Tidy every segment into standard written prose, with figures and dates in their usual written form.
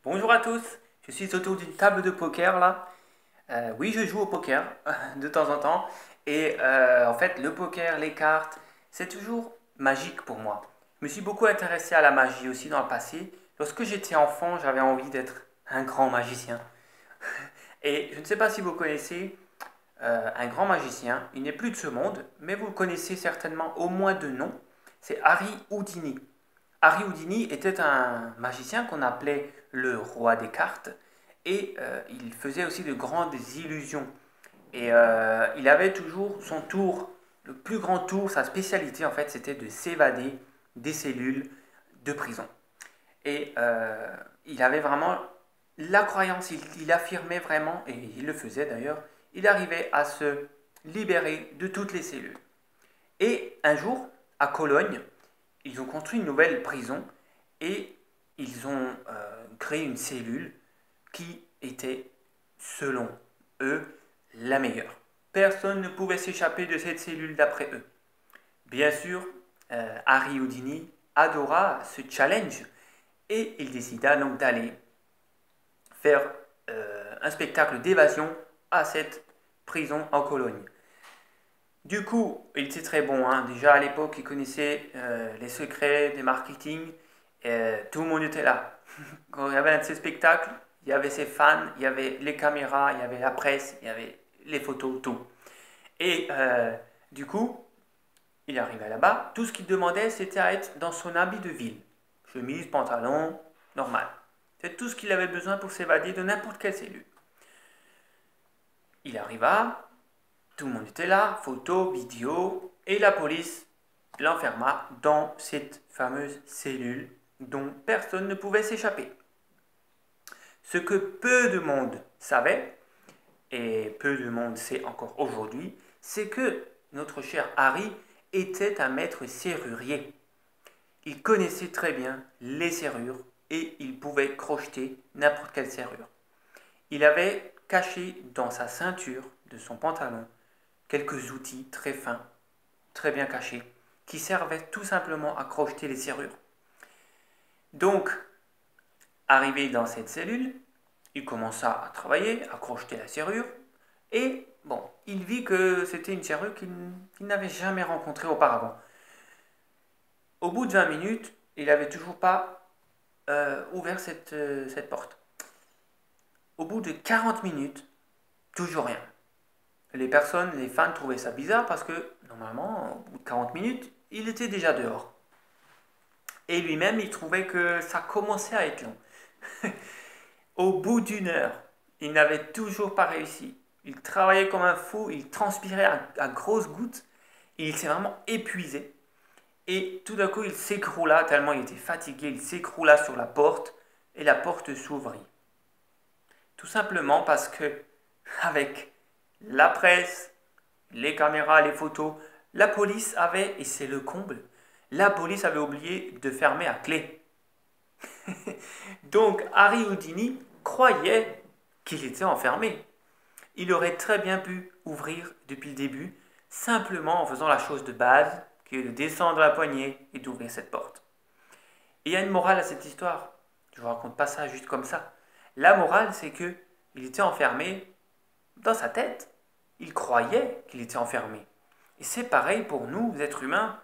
Bonjour à tous, je suis autour d'une table de poker là. Oui, je joue au poker de temps en temps. Et en fait, le poker, les cartes, c'est toujours magique pour moi. Je me suis beaucoup intéressé à la magie aussi dans le passé. Lorsque j'étais enfant, j'avais envie d'être un grand magicien. Et je ne sais pas si vous connaissez un grand magicien. Il n'est plus de ce monde, mais vous le connaissez certainement au moins de nom. C'est Harry Houdini. Harry Houdini était un magicien qu'on appelait le roi des cartes et il faisait aussi de grandes illusions. Et il avait toujours son tour, le plus grand tour, sa spécialité en fait, c'était de s'évader des cellules de prison. Et il avait vraiment la croyance, il affirmait vraiment, et il le faisait d'ailleurs, il arrivait à se libérer de toutes les cellules. Et un jour, à Cologne, ils ont construit une nouvelle prison et ils ont créé une cellule qui était, selon eux, la meilleure. Personne ne pouvait s'échapper de cette cellule d'après eux. Bien sûr, Harry Houdini adora ce challenge et il décida donc d'aller faire un spectacle d'évasion à cette prison en Cologne. Du coup, il était très bon, hein. Déjà à l'époque, il connaissait les secrets des marketing. Tout le monde était là. Quand il y avait un de ces spectacles, il y avait ses fans, il y avait les caméras, il y avait la presse, il y avait les photos, tout. Et du coup, il arrivait là-bas. Tout ce qu'il demandait, c'était à être dans son habit de ville. Chemise, pantalon, normal. C'est tout ce qu'il avait besoin pour s'évader de n'importe quelle cellule. Il arriva, tout le monde était là, photos, vidéos, et la police l'enferma dans cette fameuse cellule dont personne ne pouvait s'échapper. Ce que peu de monde savait, et peu de monde sait encore aujourd'hui, c'est que notre cher Harry était un maître serrurier. Il connaissait très bien les serrures et il pouvait crocheter n'importe quelle serrure. Il avait caché dans sa ceinture de son pantalon quelques outils très fins, très bien cachés, qui servaient tout simplement à crocheter les serrures. Donc, arrivé dans cette cellule, il commença à travailler, à crocheter la serrure, et bon, il vit que c'était une serrure qu'il n'avait jamais rencontrée auparavant. Au bout de 20 minutes, il n'avait toujours pas ouvert cette porte. Au bout de 40 minutes, toujours rien. Les personnes, les fans trouvaient ça bizarre parce que normalement, au bout de 40 minutes, il était déjà dehors. Et lui-même, il trouvait que ça commençait à être long. Au bout d'une heure, il n'avait toujours pas réussi. Il travaillait comme un fou, il transpirait à grosses gouttes, il s'est vraiment épuisé. Et tout d'un coup, il s'écroula tellement il était fatigué, il s'écroula sur la porte et la porte s'ouvrit. Tout simplement parce que, avec la presse, les caméras, les photos, la police avait, et c'est le comble, la police avait oublié de fermer à clé. Donc Harry Houdini croyait qu'il était enfermé. Il aurait très bien pu ouvrir depuis le début, simplement en faisant la chose de base, qui est de descendre la poignée et d'ouvrir cette porte. Et il y a une morale à cette histoire. Je ne vous raconte pas ça juste comme ça. La morale, c'est que il était enfermé dans sa tête. Il croyait qu'il était enfermé. Et c'est pareil pour nous, êtres humains.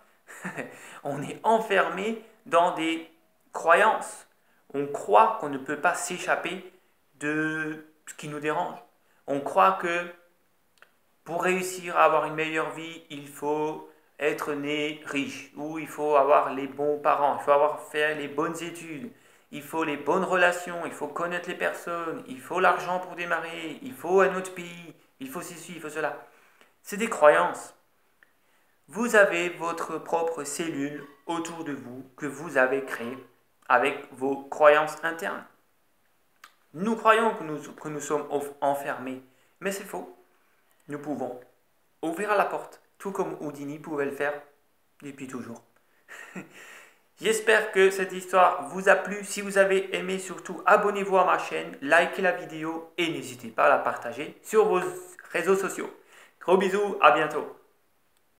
On est enfermé dans des croyances. On croit qu'on ne peut pas s'échapper de ce qui nous dérange. On croit que pour réussir à avoir une meilleure vie, il faut être né riche, ou il faut avoir les bons parents, il faut avoir fait les bonnes études, il faut les bonnes relations, il faut connaître les personnes, il faut l'argent pour démarrer, il faut un autre pays, il faut ceci, il faut cela. C'est des croyances. Vous avez votre propre cellule autour de vous que vous avez créée avec vos croyances internes. Nous croyons que nous sommes enfermés, mais c'est faux. Nous pouvons ouvrir la porte, tout comme Houdini pouvait le faire depuis toujours. J'espère que cette histoire vous a plu. Si vous avez aimé, surtout abonnez-vous à ma chaîne, likez la vidéo et n'hésitez pas à la partager sur vos réseaux sociaux. Gros bisous, à bientôt.